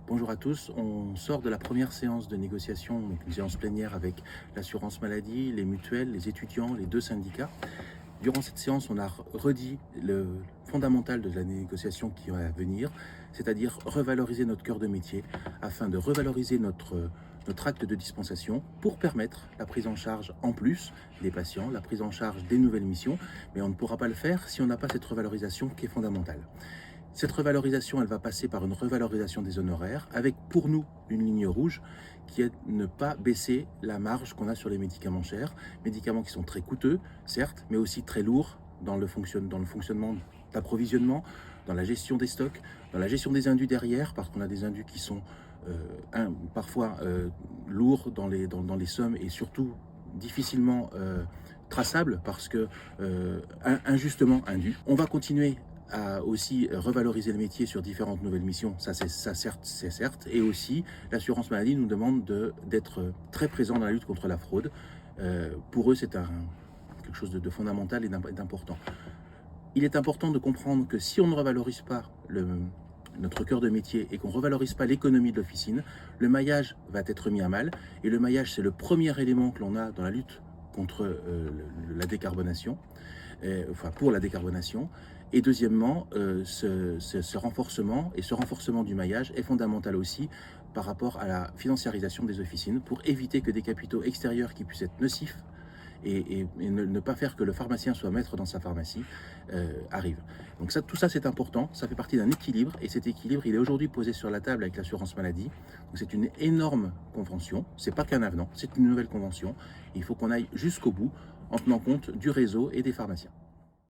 Bonjour à tous, on sort de la première séance de négociation, donc une séance plénière avec l'assurance maladie, les mutuelles, les étudiants, les deux syndicats. Durant cette séance, on a redit le fondamental de la négociation qui va venir, c'est-à-dire revaloriser notre cœur de métier afin de revaloriser notre acte de dispensation pour permettre la prise en charge en plus des patients, la prise en charge des nouvelles missions, mais on ne pourra pas le faire si on n'a pas cette revalorisation qui est fondamentale. Cette revalorisation, elle va passer par une revalorisation des honoraires avec pour nous une ligne rouge qui est ne pas baisser la marge qu'on a sur les médicaments chers, médicaments qui sont très coûteux, certes, mais aussi très lourds dans le fonctionnement d'approvisionnement, dans la gestion des stocks, dans la gestion des indus derrière, parce qu'on a des indus qui sont parfois lourds dans les sommes et surtout difficilement traçables parce que injustement indus. On va continuer à aussi revaloriser le métier sur différentes nouvelles missions, ça c'est certes, et aussi l'assurance maladie nous demande d'être très présent dans la lutte contre la fraude. Pour eux, c'est quelque chose de fondamental et d'important. Il est important de comprendre que si on ne revalorise pas notre cœur de métier et qu'on ne revalorise pas l'économie de l'officine, le maillage va être mis à mal. Et le maillage, c'est le premier élément que l'on a dans la lutte contre la décarbonation, enfin pour la décarbonation. Et deuxièmement, ce renforcement du maillage est fondamental aussi par rapport à la financiarisation des officines pour éviter que des capitaux extérieurs qui puissent être nocifs et ne pas faire que le pharmacien soit maître dans sa pharmacie arrive. Donc tout ça c'est important, ça fait partie d'un équilibre et cet équilibre il est aujourd'hui posé sur la table avec l'assurance maladie. C'est une énorme convention, c'est pas qu'un avenant, c'est une nouvelle convention. Il faut qu'on aille jusqu'au bout en tenant compte du réseau et des pharmaciens.